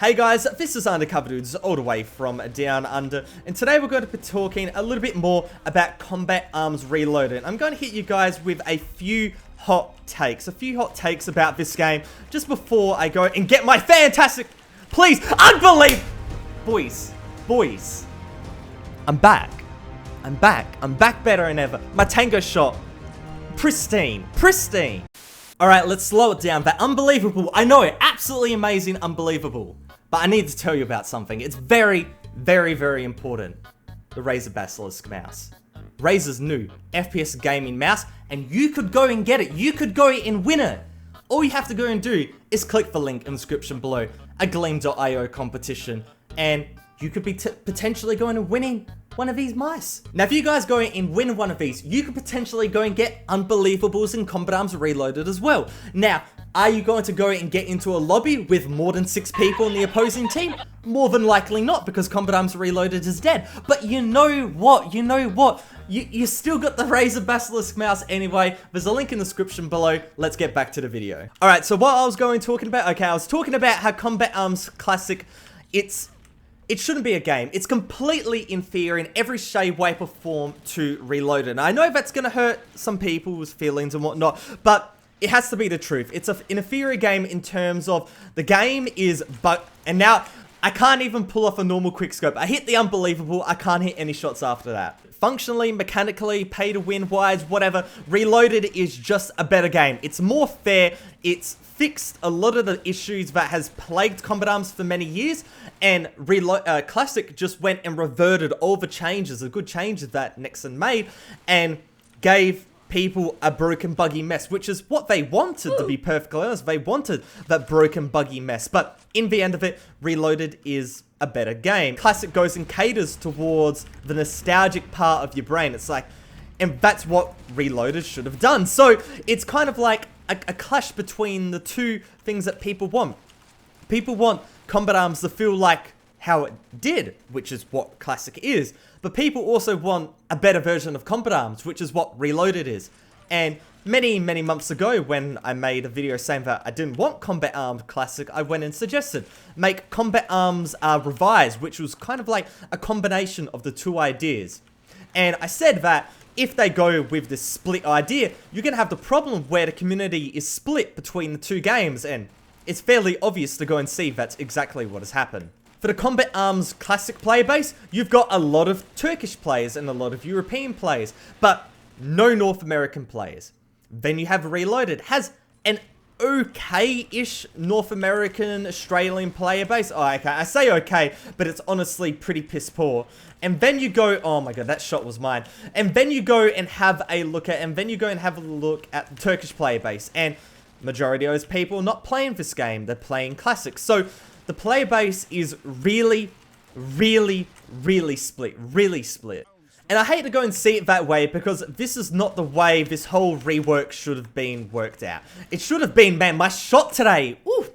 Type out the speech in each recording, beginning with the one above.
Hey guys, this is undercoverdudes all the way from down under, and today we're going to be talking a little bit more about Combat Arms Reloaded. I'm going to hit you guys with a few hot takes about this game just before I go and get my fantastic, please, unbelievable, boys, I'm back better than ever. My tango shot, pristine. Alright, let's slow it down. That unbelievable, I know it, absolutely amazing, unbelievable. But I need to tell you about something. It's very, very important. The Razer Basilisk mouse. Razer's new FPS gaming mouse, and you could go and get it. You could go and win it. All you have to go and do is click the link in the description below, a Gleam.io competition, and you could be potentially going and winning one of these mice. Now, if you guys go and win one of these, you could potentially go and get Unbelievables in Combat Arms Reloaded as well. Now, are you going to go and get into a lobby with more than 6 people in the opposing team? More than likely not, because Combat Arms Reloaded is dead. But you know what? You still got the Razer Basilisk mouse anyway. There's a link in the description below. Let's get back to the video. Alright, so what I was talking about, I was talking about how Combat Arms Classic, it shouldn't be a game. It's completely inferior in every shape, way, or form to Reloaded. And I know that's going to hurt some people's feelings and whatnot, but it has to be the truth. It's an inferior game in terms of the game is and now I can't even pull off a normal quickscope. I hit the unbelievable. I can't hit any shots after that. Functionally, mechanically, pay to win wise, whatever, Reloaded is just a better game. It's more fair. It's fixed a lot of the issues that has plagued Combat Arms for many years, and Classic just went and reverted all the changes, the good changes that Nixon made, and gave people a broken, buggy mess, which is what they wanted, to be perfectly honest. They wanted that broken, buggy mess, but in the end of it, Reloaded is a better game. Classic goes and caters towards the nostalgic part of your brain. It's like, and that's what Reloaded should have done. So it's kind of like a clash between the two things that people want. People want Combat Arms to feel like how it did, which is what Classic is. But people also want a better version of Combat Arms, which is what Reloaded is. And many months ago, when I made a video saying that I didn't want Combat Arms Classic, I went and suggested make Combat Arms Revised, which was kind of like a combination of the two ideas. And I said that if they go with this split idea, you're going to have the problem where the community is split between the two games, and it's fairly obvious to go and see that's exactly what has happened. For the Combat Arms Classic player base, you've got a lot of Turkish players and a lot of European players, but no North American players. Then you have Reloaded, has an okay-ish North American, Australian player base. Oh, okay, I say okay, but it's honestly pretty piss poor. And then you go, oh my god, that shot was mine. And then you go and have a look at, the Turkish player base. And majority of those people are not playing this game, they're playing Classic. So the player base is really split. And I hate to go and see it that way, because this is not the way this whole rework should have been worked out. It should have been, man, my shot today, ooh.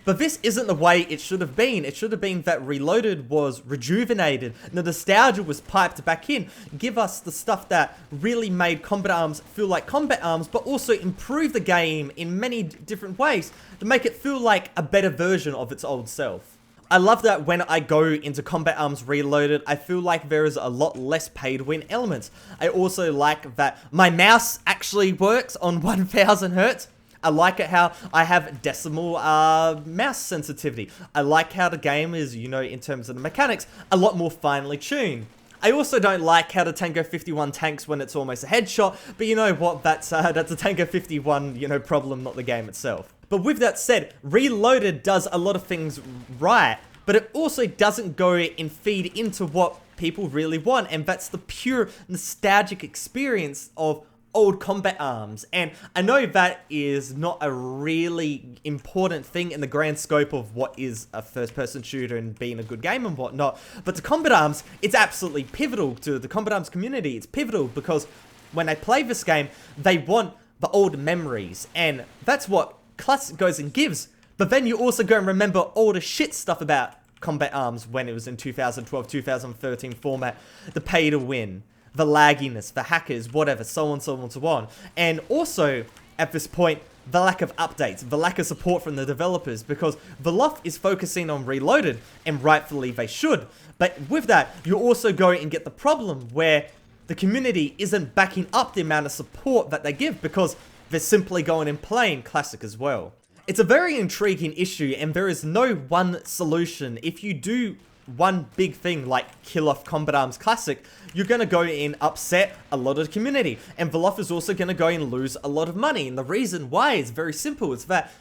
But this isn't the way it should have been. It should have been that Reloaded was rejuvenated, and the nostalgia was piped back in. Give us the stuff that really made Combat Arms feel like Combat Arms, but also improve the game in many different ways to make it feel like a better version of its old self. I love that when I go into Combat Arms Reloaded, I feel like there is a lot less pay-to-win elements. I also like that my mouse actually works on 1000 Hertz. I like it how I have decimal mouse sensitivity. I like how the game is, you know, in terms of the mechanics, a lot more finely tuned. I also don't like how the Tango 51 tanks when it's almost a headshot, but you know what, that's a Tango 51, you know, problem, not the game itself. But with that said, Reloaded does a lot of things right, but it also doesn't go and feed into what people really want, and that's the pure nostalgic experience of old Combat Arms. And I know that is not a really important thing in the grand scope of what is a first-person shooter and being a good game and whatnot, but to Combat Arms, it's absolutely pivotal to the Combat Arms community. It's pivotal because when they play this game, they want the old memories, and that's what Classic goes and gives. But then you also go and remember all the shit stuff about Combat Arms when it was in 2012, 2013 format, the pay to win, the lagginess, the hackers, whatever, so on. And also, at this point, the lack of updates, the lack of support from the developers, because Velof is focusing on Reloaded, and rightfully they should. But with that, you also go and get the problem where the community isn't backing up the amount of support that they give, because they're simply going and playing Classic as well. It's a very intriguing issue, and there is no one solution. If you do one big thing like kill off Combat Arms Classic, you're going to go and upset a lot of the community, and Velof is also going to go and lose a lot of money. And the reason why is very simple. It's that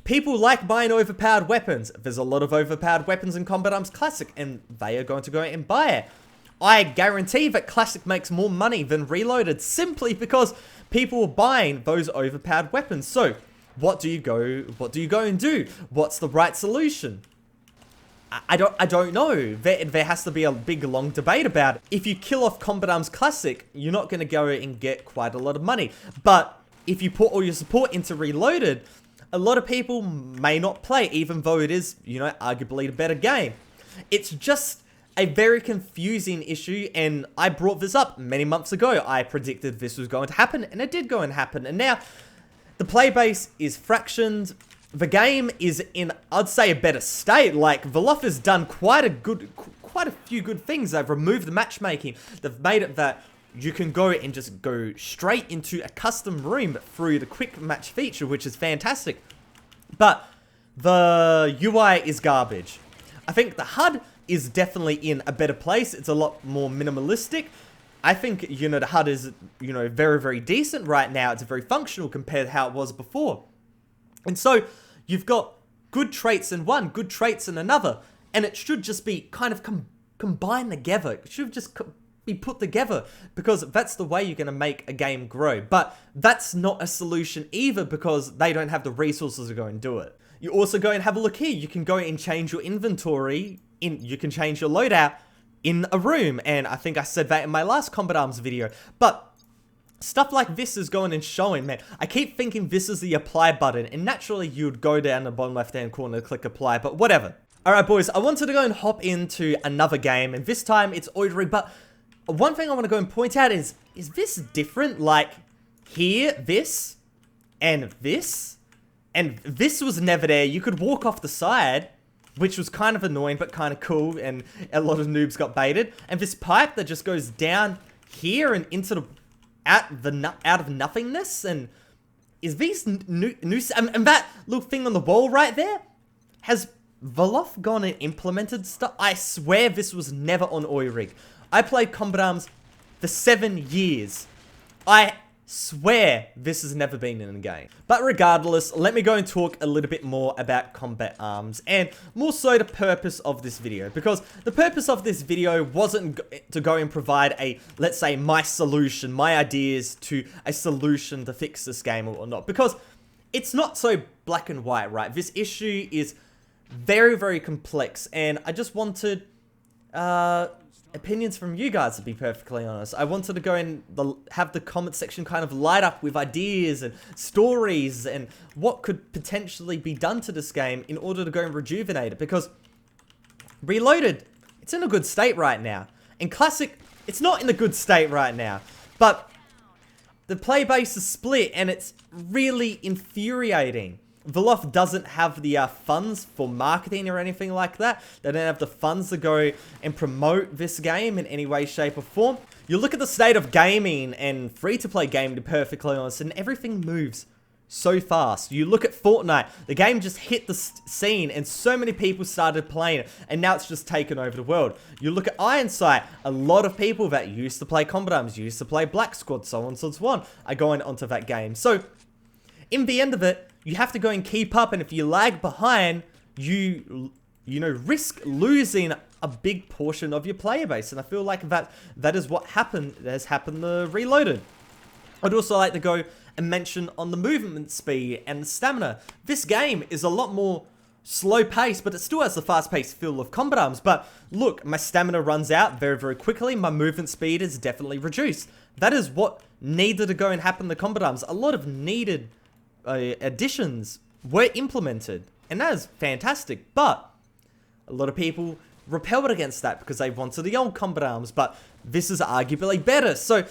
people like buying overpowered weapons. There's a lot of overpowered weapons in Combat Arms Classic, and they are going to go and buy it. I guarantee that Classic makes more money than Reloaded, simply because people are buying those overpowered weapons. So what do you go and do? What's the right solution? I don't know. There has to be a big, long debate about it. If you kill off Combat Arms Classic, you're not going to go and get quite a lot of money. But if you put all your support into Reloaded, a lot of people may not play, even though it is, you know, arguably the better game. It's just a very confusing issue, and I brought this up many months ago. I predicted this was going to happen, and it did go and happen. And now, the play base is fractioned. The game is in, I'd say, a better state. Like, Velof has done quite a few good things. They've removed the matchmaking. They've made it that you can go and just go straight into a custom room through the quick match feature, which is fantastic. But the UI is garbage. I think the HUD is definitely in a better place. It's a lot more minimalistic. I think, you know, the HUD is, you know, very, very decent right now. It's very functional compared to how it was before. And so, you've got good traits in one, good traits in another, and it should just be kind of combined together. It should just be put together, because that's the way you're going to make a game grow. But that's not a solution either, because they don't have the resources to go and do it. You also go and have a look here. You can go and change your inventory, you can change your loadout in a room, and I think I said that in my last Combat Arms video. But stuff like this is going and showing, man. I keep thinking this is the apply button, and naturally you'd go down the bottom left hand corner, click apply, but whatever. Alright boys, I wanted to go and hop into another game, and this time it's Oidrig, but one thing I want to go and point out is this different? Like, here, this, and this was never there. You could walk off the side, which was kind of annoying, but kind of cool, and a lot of noobs got baited. And this pipe that just goes down here and into the out of nothingness, and is these new and that little thing on the wall right there, has Velof gone and implemented stuff? I swear this was never on Oidrig. I played Combat Arms for 7 years. I swear this has never been in a game. But regardless, let me go and talk a little bit more about Combat Arms, and more so the purpose of this video, because the purpose of this video wasn't to go and provide a, let's say, my solution, my ideas to a solution to fix this game or not, because it's not so black and white, right? This issue is very, very complex, and I just wanted opinions from you guys, to be perfectly honest. I wanted to go and have the comment section kind of light up with ideas and stories and what could potentially be done to this game in order to go and rejuvenate it, because Reloaded, it's in a good state right now. In Classic, it's not in a good state right now. But the play base is split, and it's really infuriating. Velof doesn't have the funds for marketing or anything like that. They don't have the funds to go and promote this game in any way, shape, or form. You look at the state of gaming and free-to-play gaming, to be perfectly honest, and everything moves so fast. You look at Fortnite, the game just hit the scene, and so many people started playing it, and now it's just taken over the world. You look at Ironside, a lot of people that used to play Combat Arms, used to play Black Squad, so on and so on, are going onto that game. So, in the end of it, you have to go and keep up, and if you lag behind, you know, risk losing a big portion of your player base, and I feel like that is what has happened to Reloaded. I'd also like to go and mention on the movement speed and the stamina. This game is a lot more slow paced, but it still has the fast paced feel of Combat Arms. But look, my stamina runs out very, very quickly. My movement speed is definitely reduced. That is what needed to go and happen to Combat Arms. A lot of needed additions were implemented, and that is fantastic, but a lot of people repelled against that because they wanted the old Combat Arms, but this is arguably better. So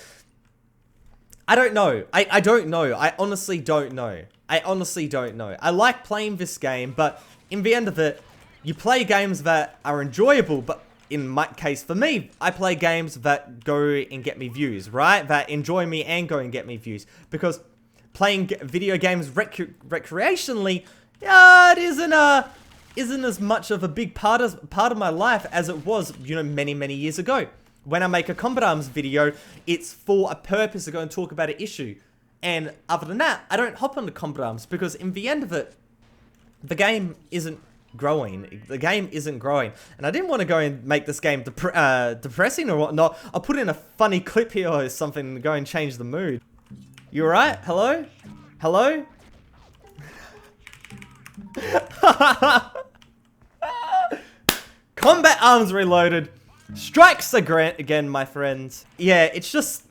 I don't know. I don't know. I honestly don't know. I honestly don't know. I like playing this game, but in the end of it, you play games that are enjoyable, but in my case, for me, I play games that go and get me views, right? That enjoy me and go and get me views. Because playing video games recreationally, it isn't as much of a big part of my life as it was, you know, many years ago. When I make a Combat Arms video, it's for a purpose to go and talk about an issue. And other than that, I don't hop onto Combat Arms because in the end of it, the game isn't growing. The game isn't growing. And I didn't want to go and make this game depressing or whatnot. I'll put in a funny clip here or something to go and change the mood. You alright? Hello? Hello? Combat Arms Reloaded strikes again, my friends. Yeah, it's just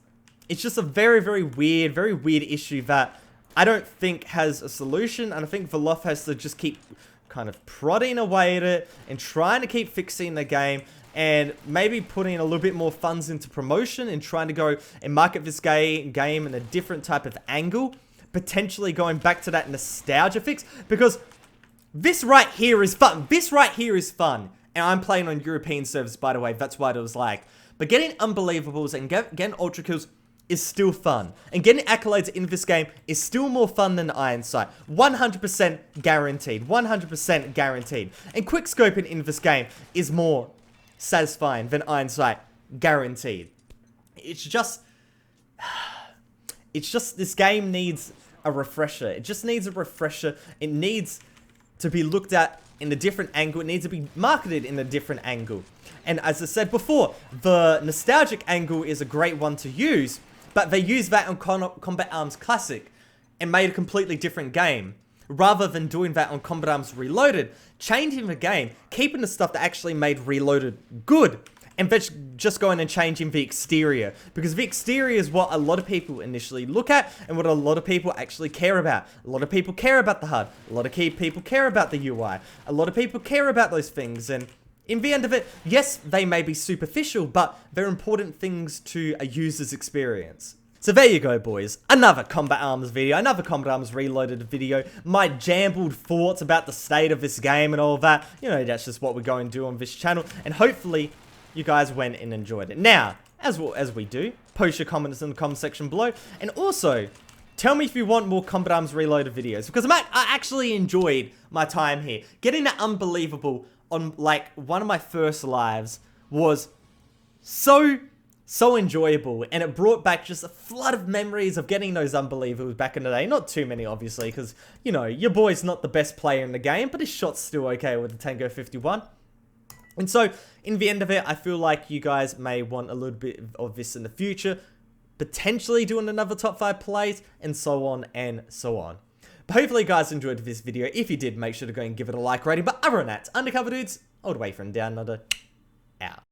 a very weird issue that I don't think has a solution, and I think Velof has to just keep kind of prodding away at it and trying to keep fixing the game and maybe putting a little bit more funds into promotion and trying to go and market this game in a different type of angle, potentially going back to that nostalgia fix, because this right here is fun. This right here is fun. And I'm playing on European servers, by the way. That's what it was like. But getting unbelievables and getting ultra kills is still fun. And getting accolades in this game is still more fun than Iron Sight. 100% guaranteed. 100% guaranteed. And quickscoping in this game is more satisfying than Iron Sight. Guaranteed. It's just this game needs a refresher. It just needs a refresher. It needs to be looked at in a different angle. It needs to be marketed in a different angle. And as I said before, the nostalgic angle is a great one to use, but they use that on Combat Arms Classic and made a completely different game. Rather than doing that on Combat Arms Reloaded, changing the game, keeping the stuff that actually made Reloaded good, and just going and changing the exterior. Because the exterior is what a lot of people initially look at and what a lot of people actually care about. A lot of people care about the HUD. A lot of people care about the UI. A lot of people care about those things. And in the end of it, yes, they may be superficial, but they're important things to a user's experience. So there you go, boys. Another Combat Arms video, another Combat Arms Reloaded video. My jambled thoughts about the state of this game and all that. You know, that's just what we're going to do on this channel. And hopefully you guys went and enjoyed it. Now, as we do, post your comments in the comment section below. And also, tell me if you want more Combat Arms Reloaded videos. Because I actually enjoyed my time here. Getting that unbelievable on, like, one of my first lives was so enjoyable. And it brought back just a flood of memories of getting those unbelievables back in the day. Not too many, obviously, because, you know, your boy's not the best player in the game. But his shot's still okay with the Tango 51. And so, in the end of it, I feel like you guys may want a little bit of this in the future. Potentially doing another top 5 plays, and so on and so on. But hopefully you guys enjoyed this video. If you did, make sure to go and give it a like rating. But other than that, Undercover Dudes, all the way from Down Under, out.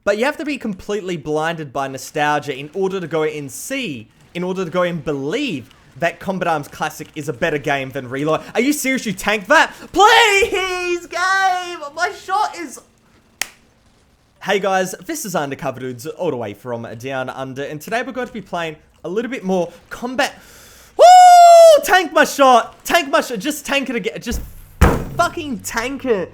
But you have to be completely blinded by nostalgia in order to go and believe that Combat Arms Classic is a better game than Reload. Are you serious? You tanked that? Please, game! My shot is... Hey guys, this is Undercover Dudes, all the way from Down Under, and today we're going to be playing a little bit more combat... Woo! Tank my shot! Tank my shot! Just tank it again. Just fucking tank it.